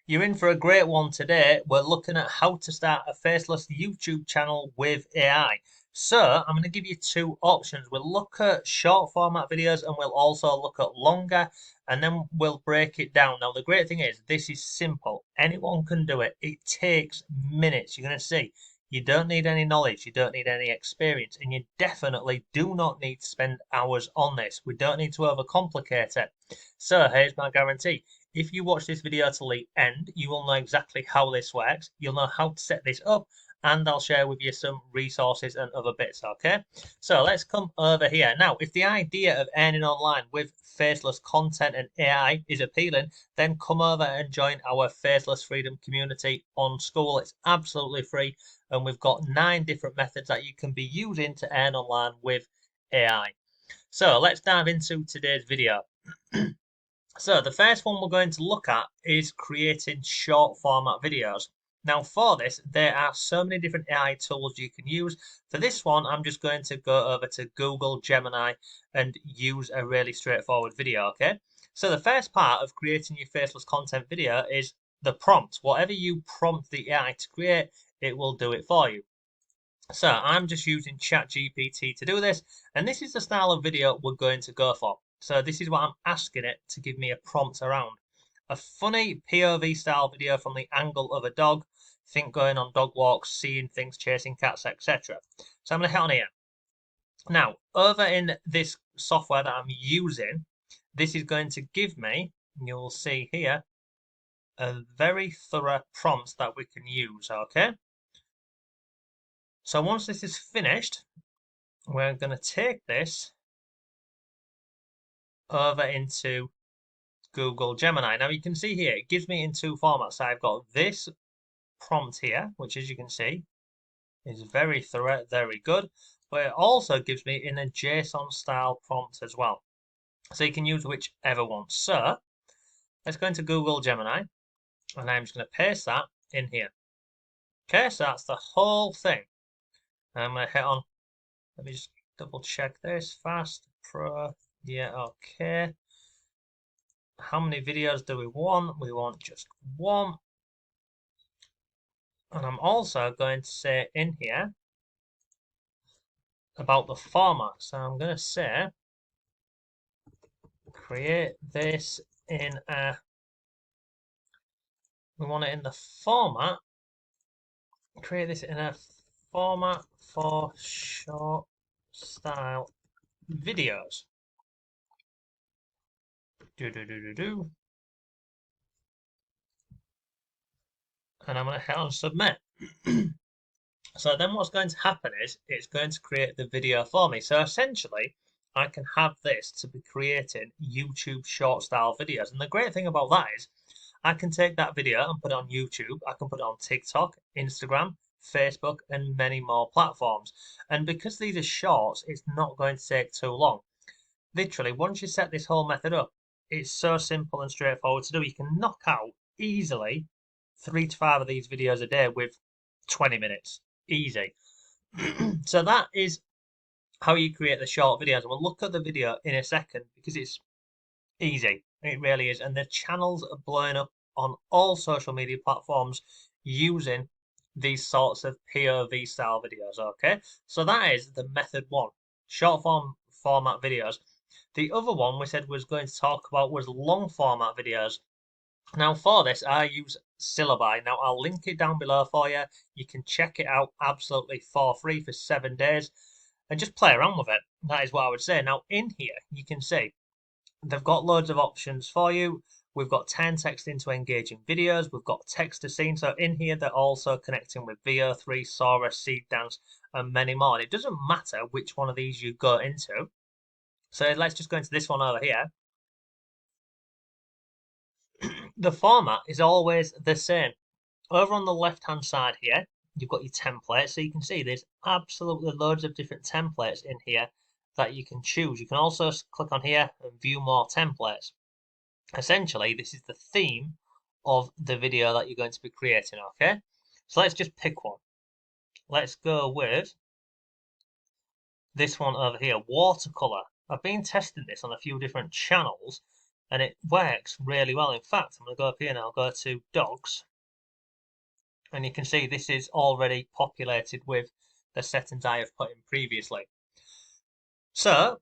You're in for a great one today. We're looking at how to start a faceless YouTube channel with AI. So I'm going to give you two options. We'll look at short format videos and we'll also look at longer and then we'll break it down. Now, the great thing is this is simple. Anyone can do it. It takes minutes. You're going to see. You don't need any knowledge, you don't need any experience, and you definitely do not need to spend hours on this. We don't need to overcomplicate it. So here's my guarantee. If you watch this video till the end, you will know exactly how this works. You'll know how to set this up, and I'll share with you some resources and other bits, okay? So let's come over here. Now, if the idea of earning online with faceless content and AI is appealing, then come over and join our Faceless Freedom community on School. It's absolutely free, and we've got 9 different methods that you can be using to earn online with AI. So let's dive into today's video. So the first one we're going to look at is creating short format videos. Now for this, there are so many different AI tools you can use. For this one, I'm just going to go over to Google Gemini and use a really straightforward video, okay? So the first part of creating your faceless content video is the prompt. Whatever you prompt the AI to create, it will do it for you. So I'm just using ChatGPT to do this, and this is the style of video we're going to go for. So this is what I'm asking it to give me a prompt around. A funny POV style video from the angle of a dog, think going on dog walks, seeing things, chasing cats, etc. So I'm going to hit on here. Now, over in this software that I'm using, this is going to give me, you'll see here, a very thorough prompt that we can use, okay? So once this is finished, we're going to take this over into Google Gemini. Now you can see here, it gives me in two formats. So I've got this prompt here, which as you can see is very thorough, very good, but it also gives me in a JSON style prompt as well. So you can use whichever one. So let's go into Google Gemini and I'm just going to paste that in here. Okay, so that's the whole thing. And I'm going to hit on, let me just double check this, Fast Pro, yeah, okay. How many videos do we want? We want just one. And I'm also going to say in here about the format. So I'm going to say create this in a, we want it in the format, create this in a format for short style videos. And I'm going to hit on submit. So then what's going to happen is it's going to create the video for me. So essentially, I can have this to be creating YouTube short style videos. And the great thing about that is I can take that video and put it on YouTube. I can put it on TikTok, Instagram, Facebook, and many more platforms. And because these are shorts, it's not going to take too long. Literally, once you set this whole method up, it's so simple and straightforward to do. You can knock out easily 3 to 5 of these videos a day with 20 minutes. Easy. So that is how you create the short videos. And we'll look at the video in a second because it's easy. It really is. And the channels are blowing up on all social media platforms using these sorts of POV style videos. Okay. So that is the method one. Short form format videos. The other one we said was going to talk about was long format videos. Now for this, I use Syllaby. Now I'll link it down below for you. You can check it out absolutely for free for 7 days and just play around with it. That is what I would say. Now in here, you can see they've got loads of options for you. We've got 10 text into engaging videos. We've got text to scene. So in here, they're also connecting with VO3, Sora, Seed Dance, and many more. And it doesn't matter which one of these you go into. So let's just go into this one over here. The format is always the same. Over on the left hand side here, you've got your templates. So you can see there's absolutely loads of different templates in here that you can choose. You can also click on here and view more templates. Essentially, this is the theme of the video that you're going to be creating, okay? So let's just pick one. Let's go with this one over here, watercolor. I've been testing this on a few different channels and it works really well. In fact, I'm going to go up here and I'll go to dogs, and you can see this is already populated with the settings I have put in previously. So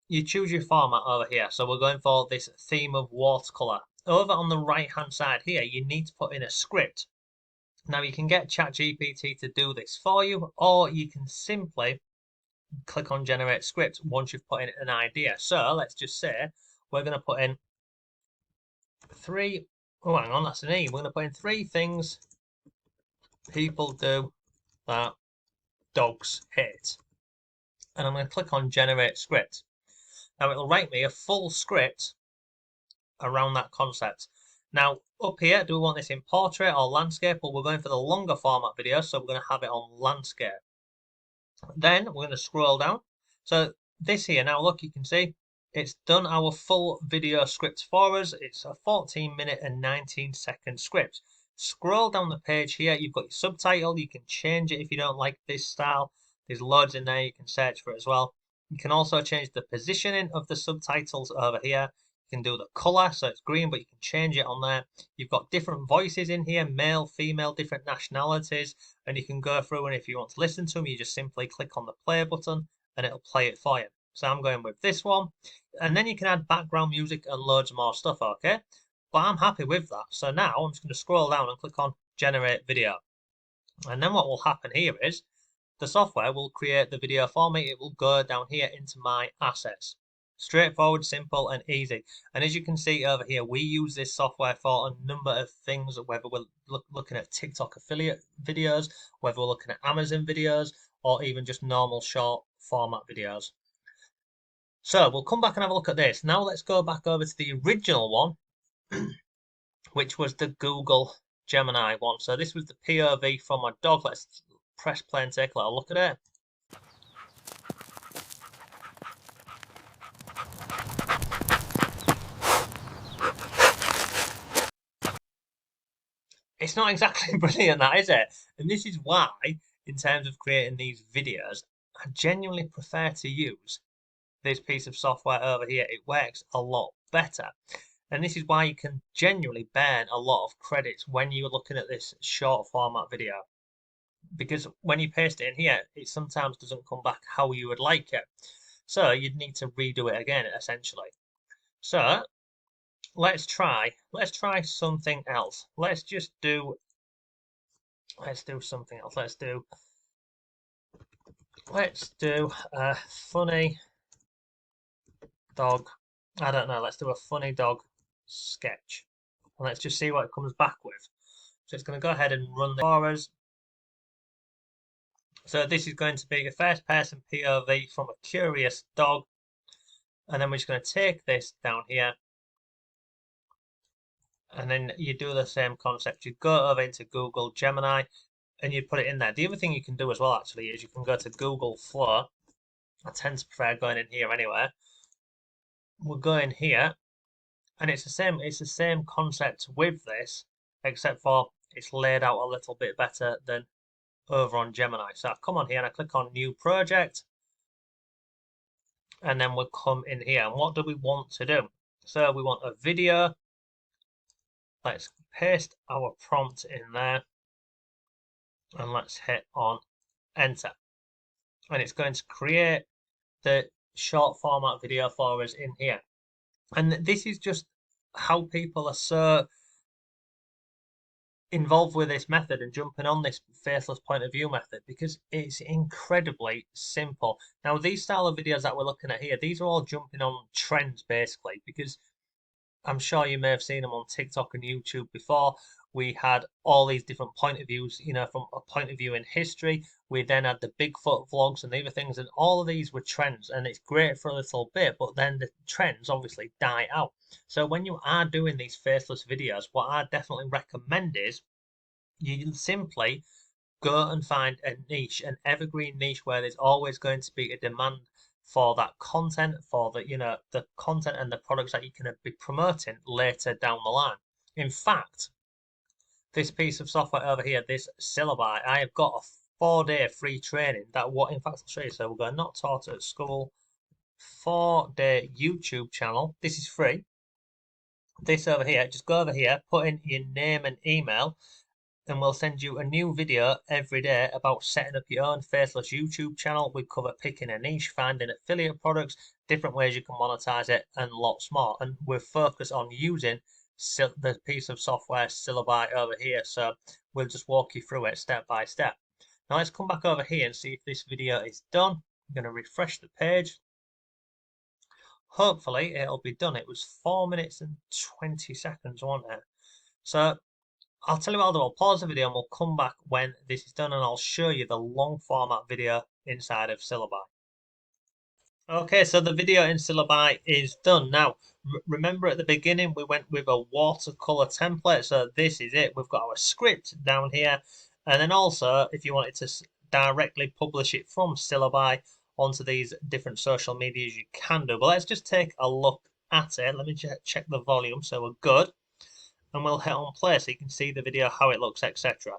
you choose your format over here. So we're going for this theme of watercolor. Over on the right hand side here, you need to put in a script. Now you can get ChatGPT to do this for you, or you can simply click on generate script once you've put in an idea. So let's just say we're going to put in three, oh hang on, that's an E. We're going to put in 3 things people do that dogs hate. And I'm going to click on generate script. Now it'll write me a full script around that concept. Now up here, do we want this in portrait or landscape? Well, we're going for the longer format video, so we're going to have it on landscape. Then we're going to scroll down. So this here, now look, you can see it's done our full video script for us. It's a 14-minute and 19-second script. Scroll down the page here, you've got your subtitle. You can change it if you don't like this style. There's loads in there, you can search for it as well. You can also change the positioning of the subtitles over here. You can do the color, so it's green, but you can change it on there. You've got different voices in here, male, female, different nationalities, and you can go through, and if you want to listen to them, you just simply click on the play button and it'll play it for you. So I'm going with this one, and then you can add background music and loads more stuff, okay? But I'm happy with that. So now I'm just going to scroll down and click on generate video. And then what will happen here is the software will create the video for me. It will go down here into my assets. Straightforward, simple, and easy. And as you can see over here, we use this software for a number of things, whether we're looking at TikTok affiliate videos, whether we're looking at Amazon videos, or even just normal short format videos. So we'll come back and have a look at this. Now let's go back over to the original one, which was the Google Gemini one. So this was the POV from my dog. Let's press play and take a little look at it. It's not exactly brilliant, that is it? And this is why, in terms of creating these videos, I genuinely prefer to use this piece of software over here. It works a lot better. And this is why you can genuinely burn a lot of credits when you're looking at this short format video. Because when you paste it in here, it sometimes doesn't come back how you would like it. So you'd need to redo it again, essentially. So let's try something else. Let's do something else. Let's do a funny dog. I don't know. Let's do a funny dog sketch. And let's just see what it comes back with. So it's going to go ahead and run this for us. So this is going to be a first person POV from a curious dog. And then we're just going to take this down here. And then you do the same concept. You go over into Google Gemini and you put it in there. The other thing you can do as well, actually, is you can go to Google Flow. I tend to prefer going in here anyway. We'll go in here, and it's the same concept with this, except for it's laid out a little bit better than over on Gemini. So I come on here and I click on New Project, and then we'll come in here. And what do we want to do? So we want a video. Let's paste our prompt in there, and let's hit on Enter. And it's going to create the short format video for us in here. And this is just how people are so involved with this method and jumping on this faceless point of view method, because it's incredibly simple. Now these style of videos that we're looking at here, these are all jumping on trends basically, because I'm sure you may have seen them on TikTok and YouTube before. We had all these different point of views, from a point of view in history. We then had the Bigfoot vlogs and the other things, and all of these were trends, and it's great for a little bit, but then the trends obviously die out. So when you are doing these faceless videos, what I definitely recommend is you simply go and find a niche, an evergreen niche where there's always going to be a demand for that content, for the content and the products that you can be promoting later down the line. In fact, this piece of software over here, this Syllaby, I have got a 4-day free training that in fact I'll show you. So we're going Not Taught at School 4-day YouTube channel. This is free. this over here, just go over here, put in your name and email, and we'll send you a new video every day about setting up your own Faceless YouTube channel. We cover picking a niche, finding affiliate products, different ways you can monetize it, and lots more. And we're focused on using the piece of software Syllaby over here. So we'll just walk you through it step by step. Now let's come back over here and see if this video is done. I'm going to refresh the page. Hopefully it'll be done. It was 4 minutes and 20 seconds, wasn't it? So I'll tell you what I'll do. I'll pause the video and we'll come back when this is done and I'll show you the long format video inside of Syllaby. Okay, so the video in Syllaby is done. Now, remember at the beginning we went with a watercolor template, so this is it. We've got our script down here, and then also if you wanted to directly publish it from Syllaby onto these different social medias, you can do. But let's just take a look at it. Let me check the volume, so we're good. And we'll hit on play so you can see the video, how it looks, etc.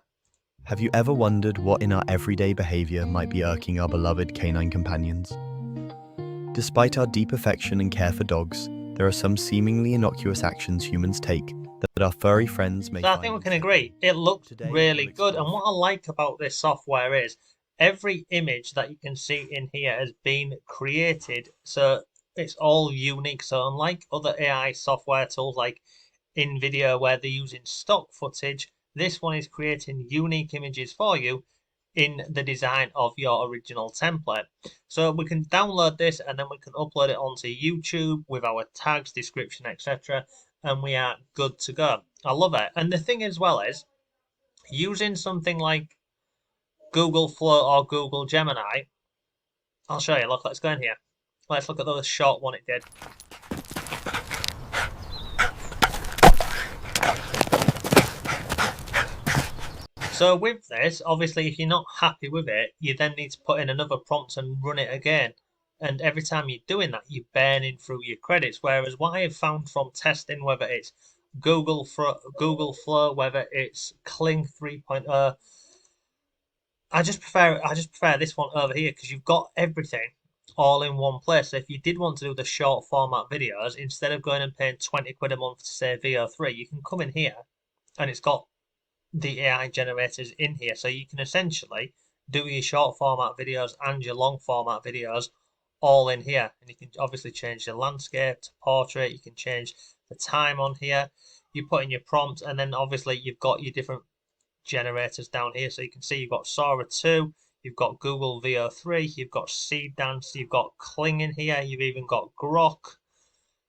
Have you ever wondered what in our everyday behaviour might be irking our beloved canine companions? Despite our deep affection and care for dogs, there are some seemingly innocuous actions humans take that our furry friends may So I find think we can agree, it looks really good. And what I like about this software is every image that you can see in here has been created, so it's all unique. So unlike other AI software tools like InVideo where they're using stock footage, this one is creating unique images for you in the design of your original template. So we can download this and then we can upload it onto YouTube with our tags, description, etc. And we are good to go. I love it. And the thing as well is, using something like Google Flow or Google Gemini, I'll show you. Look, let's go in here. Let's look at the short one it did. So with this, obviously, if you're not happy with it, you then need to put in another prompt and run it again. And every time you're doing that, you're burning through your credits. Whereas what I have found from testing, whether it's Google Flow, whether it's Kling 3.0, I just prefer this one over here because you've got everything all in one place. So if you did want to do the short format videos, instead of going and paying 20 quid a month to say VO3, you can come in here and it's got the AI generators in here. So you can essentially do your short format videos and your long format videos all in here. And you can obviously change the landscape to portrait. You can change the time on here. You put in your prompt, and then obviously you've got your different generators down here. So you can see you've got Sora 2, you've got Google VO3, you've got Seed Dance, you've got Kling in here, you've even got Grok,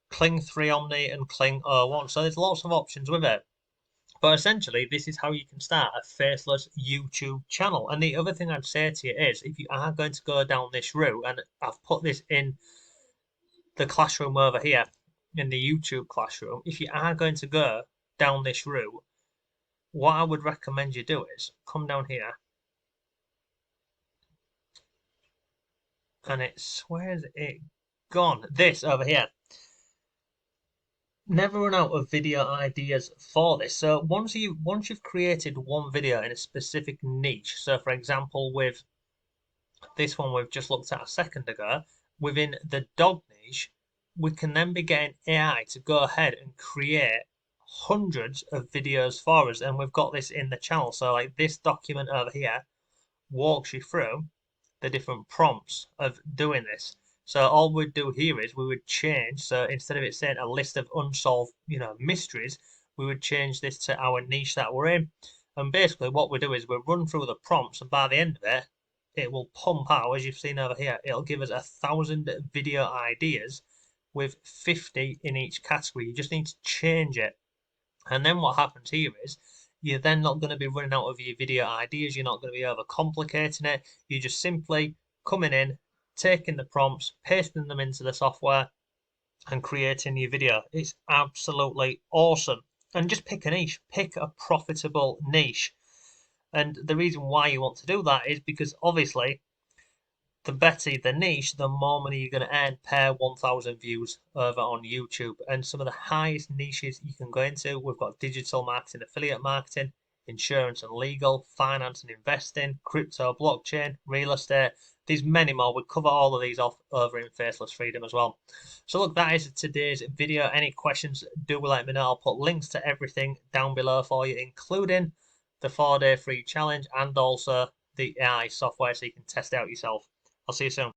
Kling 3 Omni, and Kling O1. So there's lots of options with it. But essentially, this is how you can start a faceless YouTube channel. And the other thing I'd say to you is, if you are going to go down this route, and I've put this in the classroom over here, in the YouTube classroom, if you are going to go down this route, what I would recommend you do is come down here, and where's it gone? This over here. Never run out of video ideas for this. So once you've created one video in a specific niche, so for example with this one we've just looked at a second ago, within the dog niche, we can then be getting AI to go ahead and create hundreds of videos for us, and we've got this in the channel. So like this document over here walks you through the different prompts of doing this. So all we'd do here is we would change. So instead of it saying a list of unsolved, mysteries, we would change this to our niche that we're in. And basically what we do is we run through the prompts, and by the end of it, it will pump out, as you've seen over here, it'll give us 1,000 video ideas with 50 in each category. You just need to change it. And then what happens here is you're then not going to be running out of your video ideas. You're not going to be overcomplicating it. You're just simply coming in, taking the prompts, pasting them into the software, and creating your video. It's absolutely awesome. And just pick a niche, pick a profitable niche. And the reason why you want to do that is because obviously the better the niche, the more money you're going to earn per 1,000 views over on YouTube. And some of the highest niches you can go into, we've got digital marketing, affiliate marketing, insurance and legal, finance and investing, crypto, blockchain, real estate. There's many more. We cover all of these off over in Faceless Freedom as well. So look, that is today's video. Any questions, do let me know. I'll put links to everything down below for you, including the 4-day free challenge and also the AI software so you can test it out yourself. I'll see you soon.